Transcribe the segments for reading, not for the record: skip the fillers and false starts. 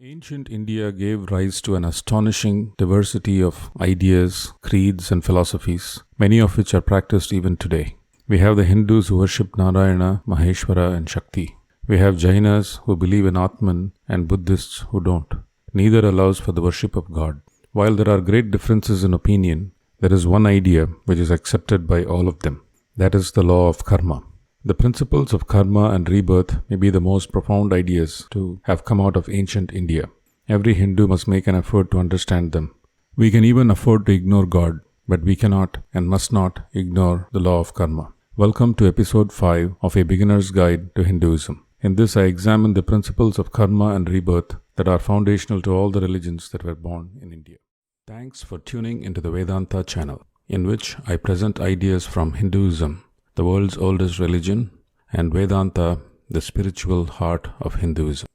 Ancient India gave rise to an astonishing diversity of ideas, creeds, and philosophies, many of which are practiced even today. We have the Hindus who worship Narayana, Maheshwara, and Shakti. We have Jainas who believe in Atman and Buddhists who don't. Neither allows for the worship of God. While there are great differences in opinion, there is one idea which is accepted by all of them. That is the law of karma. The principles of karma and rebirth may be the most profound ideas to have come out of ancient India. Every Hindu must make an effort to understand them. We can even afford to ignore God, but we cannot and must not ignore the law of karma. Welcome to episode 5 of A Beginner's Guide to Hinduism. In this, I examine the principles of karma and rebirth that are foundational to all the religions that were born in India. Thanks for tuning into the Vedanta channel, in which I present ideas from Hinduism, the world's oldest religion, and Vedanta, the spiritual heart of Hinduism.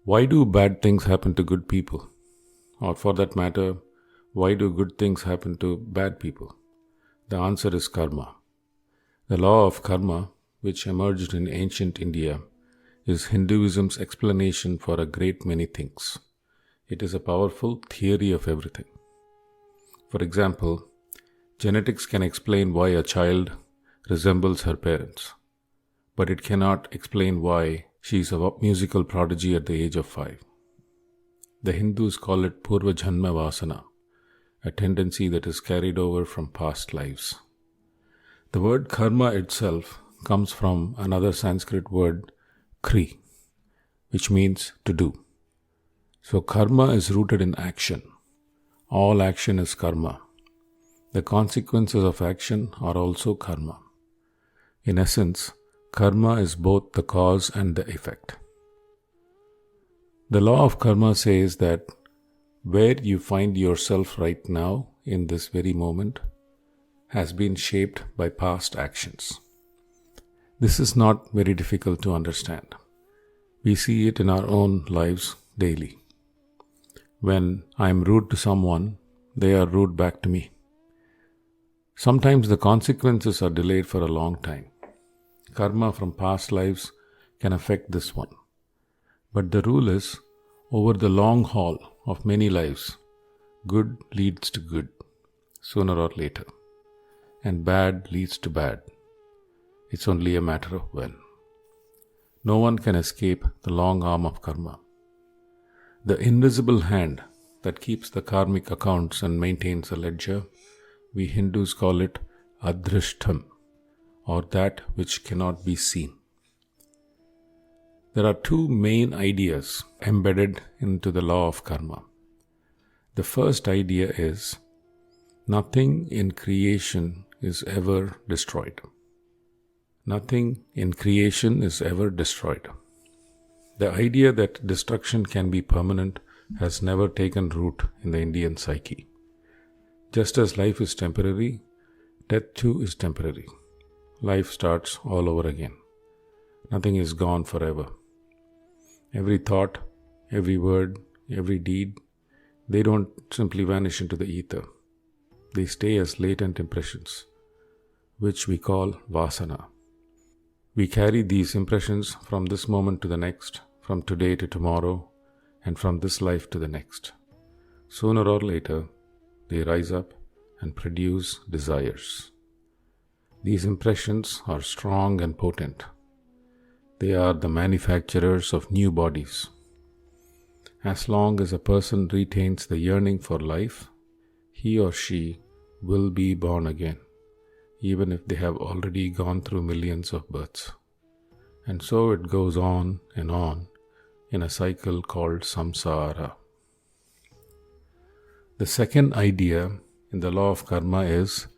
Why do bad things happen to good people? Or for that matter, why do good things happen to bad people? The answer is karma. The law of karma, which emerged in ancient India, is Hinduism's explanation for a great many things. It is a powerful theory of everything. For example, genetics can explain why a child resembles her parents, but it cannot explain why she is a musical prodigy at the age of 5. The Hindus call it Purva Janma Vasana, a tendency that is carried over from past lives. The word karma itself comes from another Sanskrit word, kri, which means to do. So karma is rooted in action. All action is karma. The consequences of action are also karma. In essence, karma is both the cause and the effect. The law of karma says that where you find yourself right now, in this very moment, has been shaped by past actions. This is not very difficult to understand. We see it in our own lives daily. When I am rude to someone, they are rude back to me. Sometimes the consequences are delayed for a long time. Karma from past lives can affect this one. But the rule is, over the long haul of many lives, good leads to good, sooner or later, and bad leads to bad. It's only a matter of when. No one can escape the long arm of karma. The invisible hand that keeps the karmic accounts and maintains a ledger, we Hindus call it adrishtam, or that which cannot be seen. There are two main ideas embedded into the law of karma. The first idea is, nothing in creation is ever destroyed. Nothing in creation is ever destroyed. The idea that destruction can be permanent has never taken root in the Indian psyche. Just as life is temporary, death too is temporary. Life starts all over again. Nothing is gone forever. Every thought, every word, every deed, they don't simply vanish into the ether. They stay as latent impressions, which we call vasana. We carry these impressions from this moment to the next, from today to tomorrow, and from this life to the next. Sooner or later, they rise up and produce desires. These impressions are strong and potent. They are the manufacturers of new bodies. As long as a person retains the yearning for life, he or she will be born again, even if they have already gone through millions of births. And so it goes on in a cycle called samsara. The second idea in the law of karma is,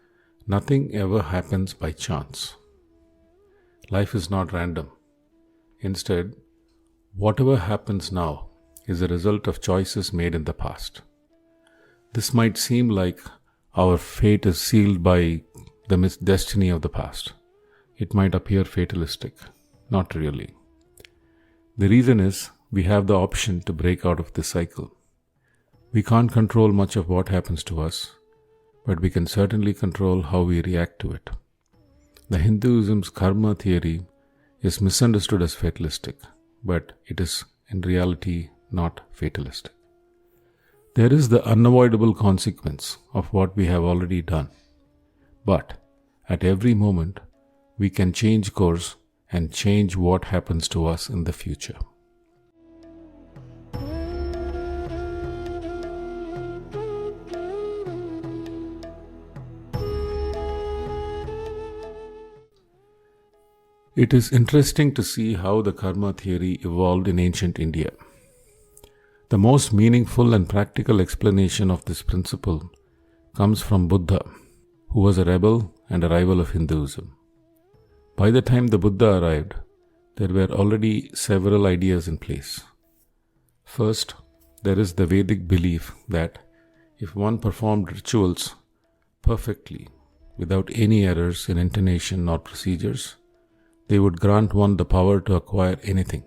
nothing ever happens by chance. Life is not random. Instead, whatever happens now is a result of choices made in the past. This might seem like our fate is sealed by the destiny of the past. It might appear fatalistic. Not really. The reason is, we have the option to break out of this cycle. We can't control much of what happens to us, but we can certainly control how we react to it. The Hinduism's karma theory is misunderstood as fatalistic, but it is in reality not fatalistic. There is the unavoidable consequence of what we have already done, but at every moment we can change course and change what happens to us in the future. It is interesting to see how the karma theory evolved in ancient India. The most meaningful and practical explanation of this principle comes from Buddha, who was a rebel and a rival of Hinduism. By the time the Buddha arrived, there were already several ideas in place. First, there is the Vedic belief that if one performed rituals perfectly, without any errors in intonation or procedures, they would grant one the power to acquire anything.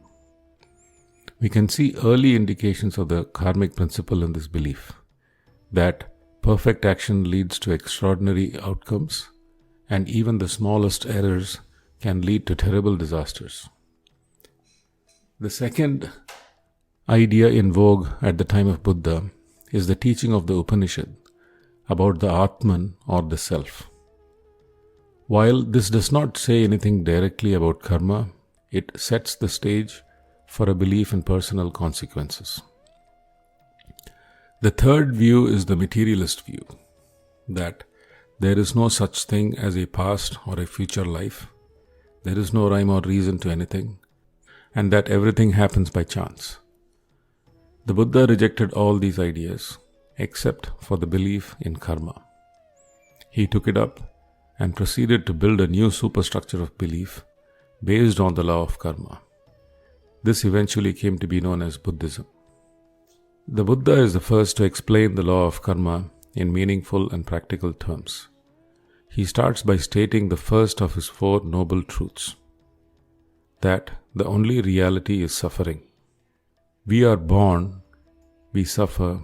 We can see early indications of the karmic principle in this belief, that perfect action leads to extraordinary outcomes, and even the smallest errors can lead to terrible disasters. The second idea in vogue at the time of Buddha is the teaching of the Upanishad about the Atman or the Self. While this does not say anything directly about karma, it sets the stage for a belief in personal consequences. The third view is the materialist view, that there is no such thing as a past or a future life, there is no rhyme or reason to anything, and that everything happens by chance. The Buddha rejected all these ideas except for the belief in karma. He took it up and proceeded to build a new superstructure of belief based on the law of karma. This eventually came to be known as Buddhism. The Buddha is the first to explain the law of karma in meaningful and practical terms. He starts by stating the first of his 4 noble truths, that the only reality is suffering. We are born, we suffer,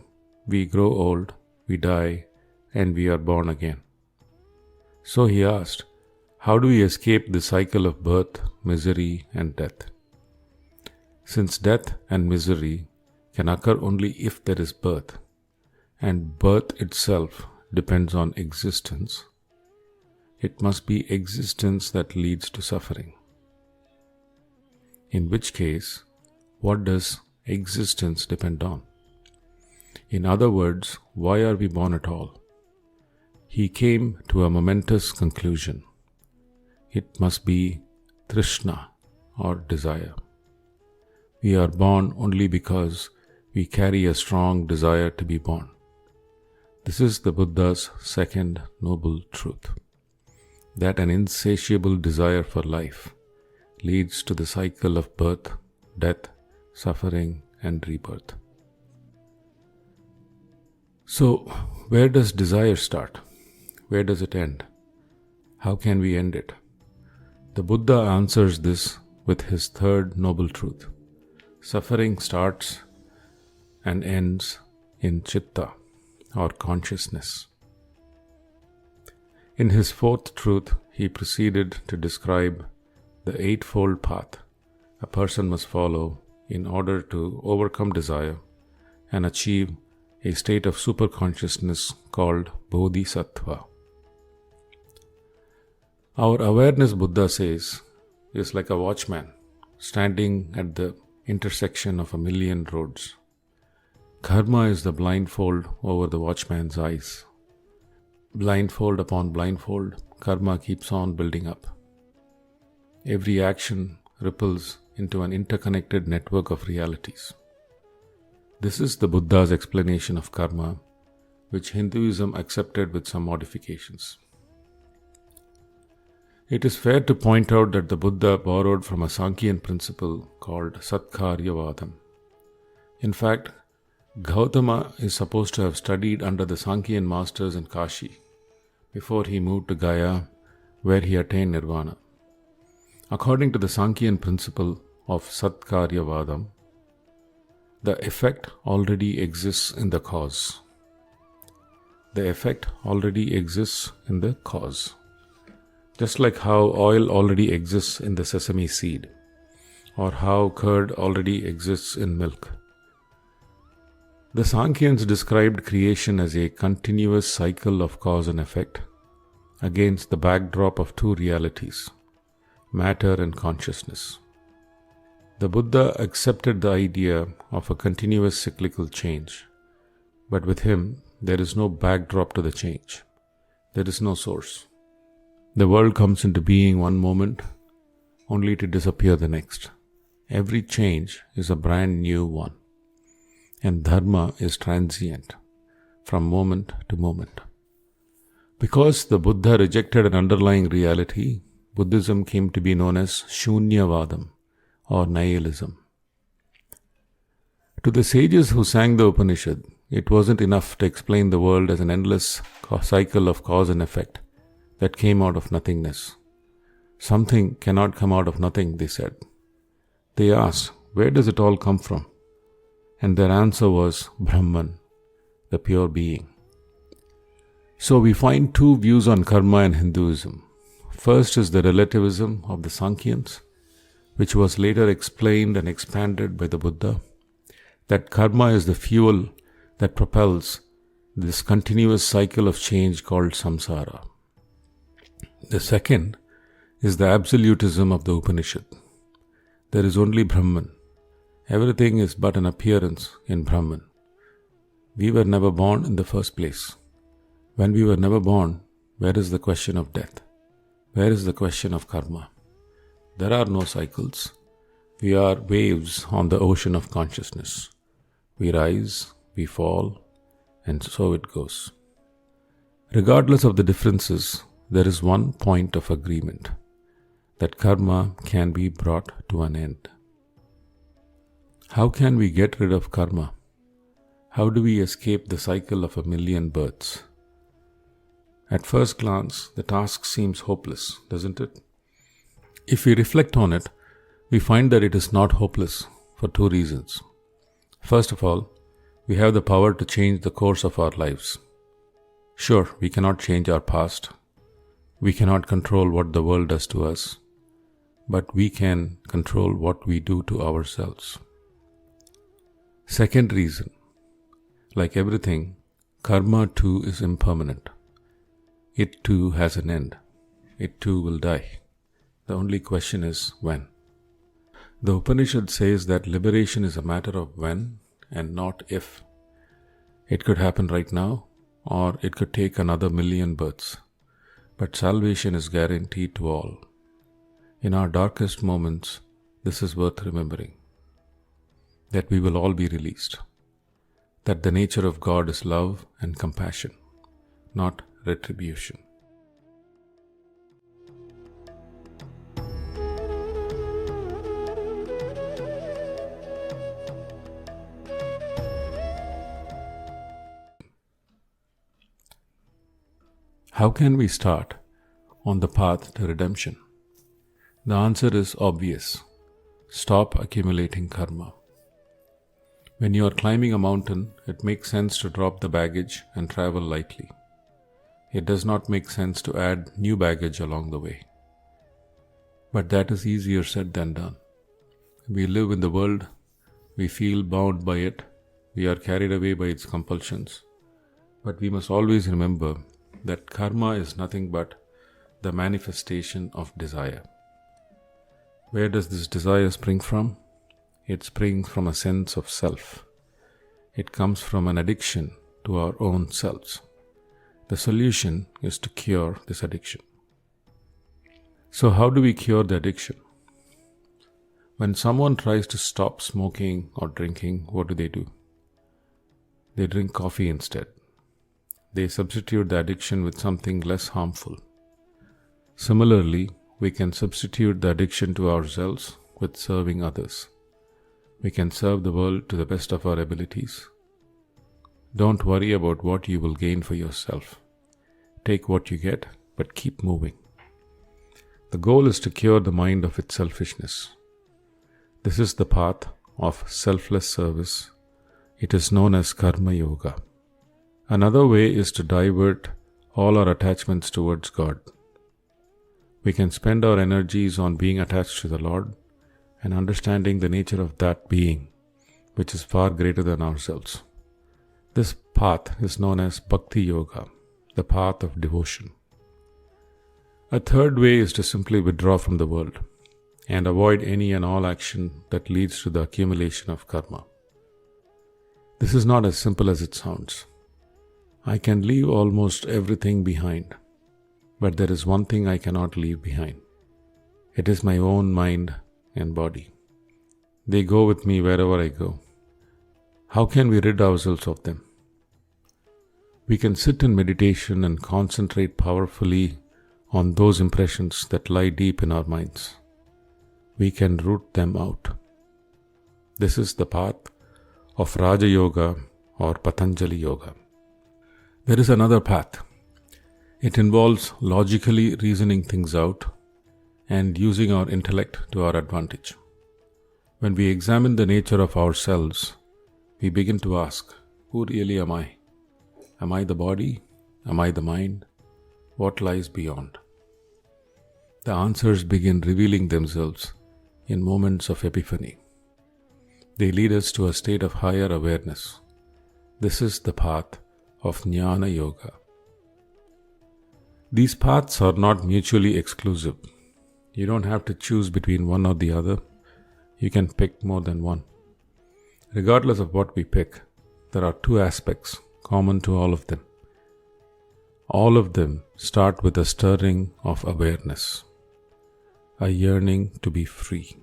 we grow old, we die, and we are born again. So he asked, how do we escape the cycle of birth, misery, and death? Since death and misery can occur only if there is birth, and birth itself depends on existence, it must be existence that leads to suffering. In which case, what does existence depend on? In other words, why are we born at all? He came to a momentous conclusion. It must be Trishna or desire. We are born only because we carry a strong desire to be born. This is the Buddha's second noble truth, that an insatiable desire for life leads to the cycle of birth, death, suffering, and rebirth. So, where does desire start? Where does it end? How can we end it? The Buddha answers this with his third noble truth. Suffering starts and ends in chitta, or consciousness. In his fourth truth, he proceeded to describe the eightfold path a person must follow in order to overcome desire and achieve a state of superconsciousness called Bodhisattva. Our awareness, Buddha says, is like a watchman standing at the intersection of a million roads. Karma is the blindfold over the watchman's eyes. Blindfold upon blindfold, karma keeps on building up. Every action ripples into an interconnected network of realities. This is the Buddha's explanation of karma, which Hinduism accepted with some modifications. It is fair to point out that the Buddha borrowed from a Sankhyan principle called Satkaryavadam. In fact, Gautama is supposed to have studied under the Sankhyan masters in Kashi before he moved to Gaya, where he attained nirvana. According to the Sankhyan principle of Satkaryavadam, the effect already exists in the cause. The effect already exists in the cause. Just like how oil already exists in the sesame seed. or how curd already exists in milk. The Sankhyans described creation as a continuous cycle of cause and effect against the backdrop of two realities, matter and consciousness. The Buddha accepted the idea of a continuous cyclical change, but with him there is no backdrop to the change. There is no source. The world comes into being one moment, only to disappear the next. Every change is a brand new one. And dharma is transient, from moment to moment. Because the Buddha rejected an underlying reality, Buddhism came to be known as Shunyavadam or nihilism. To the sages who sang the Upanishad, it wasn't enough to explain the world as an endless cycle of cause and effect that came out of nothingness. Something cannot come out of nothing, they said. They asked, where does it all come from? And their answer was Brahman, the pure being. So we find two views on karma in Hinduism. First is the relativism of the Sankhyans, which was later explained and expanded by the Buddha, that karma is the fuel that propels this continuous cycle of change called samsara. The second is the absolutism of the Upanishad. There is only Brahman. Everything is but an appearance in Brahman. We were never born in the first place. When we were never born, where is the question of death? Where is the question of karma? There are no cycles. We are waves on the ocean of consciousness. We rise, we fall, and so it goes. Regardless of the differences, there is one point of agreement, that karma can be brought to an end. How can we get rid of karma? How do we escape the cycle of a million births? At first glance, the task seems hopeless, doesn't it? If we reflect on it, we find that it is not hopeless for two reasons. First of all, we have the power to change the course of our lives. Sure, we cannot change our past. We cannot control what the world does to us, but we can control what we do to ourselves. Second reason, like everything, karma too is impermanent. It too has an end. It too will die. The only question is when. The Upanishad says that liberation is a matter of when and not if. It could happen right now, or it could take another million births. But salvation is guaranteed to all. In our darkest moments, this is worth remembering. That we will all be released. That the nature of God is love and compassion, not retribution. How can we start on the path to redemption? The answer is obvious. Stop accumulating karma. When you are climbing a mountain, it makes sense to drop the baggage and travel lightly. It does not make sense to add new baggage along the way. But that is easier said than done. We live in the world, we feel bound by it, we are carried away by its compulsions. But we must always remember that karma is nothing but the manifestation of desire. Where does this desire spring from? It springs from a sense of self. It comes from an addiction to our own selves. The solution is to cure this addiction. So how do we cure the addiction? When someone tries to stop smoking or drinking, what do? They drink coffee instead. They substitute the addiction with something less harmful. Similarly, we can substitute the addiction to ourselves with serving others. We can serve the world to the best of our abilities. Don't worry about what you will gain for yourself. Take what you get, but keep moving. The goal is to cure the mind of its selfishness. This is the path of selfless service. It is known as karma yoga. Another way is to divert all our attachments towards God. We can spend our energies on being attached to the Lord, and understanding the nature of that being, which is far greater than ourselves. This path is known as Bhakti Yoga, the path of devotion. A third way is to simply withdraw from the world and avoid any and all action that leads to the accumulation of karma. This is not as simple as it sounds. I can leave almost everything behind, but there is one thing I cannot leave behind. It is my own mind and body. They go with me wherever I go. How can we rid ourselves of them? We can sit in meditation and concentrate powerfully on those impressions that lie deep in our minds. We can root them out. This is the path of Raja Yoga or Patanjali Yoga. There is another path. It involves logically reasoning things out and using our intellect to our advantage. When we examine the nature of ourselves, we begin to ask, who really am I? Am I the body? Am I the mind? What lies beyond? The answers begin revealing themselves in moments of epiphany. They lead us to a state of higher awareness. This is the path of Jnana Yoga. These paths are not mutually exclusive. You don't have to choose between one or the other. You can pick more than one. Regardless of what we pick, there are two aspects common to all of them. All of them start with a stirring of awareness, a yearning to be free.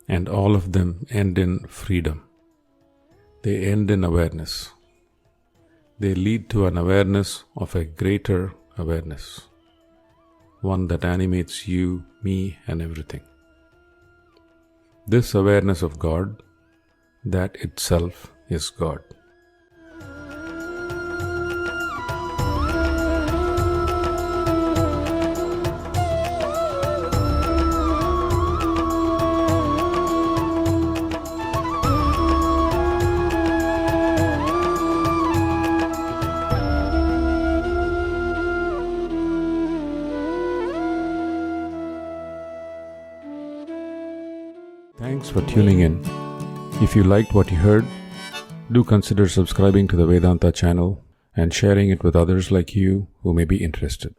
And all of them end in freedom. They end in awareness. They lead to an awareness of a greater awareness, one that animates you, me, and everything. This awareness of God, that itself is God. Thanks for tuning in. If you liked what you heard, do consider subscribing to the Vedanta channel and sharing it with others like you who may be interested.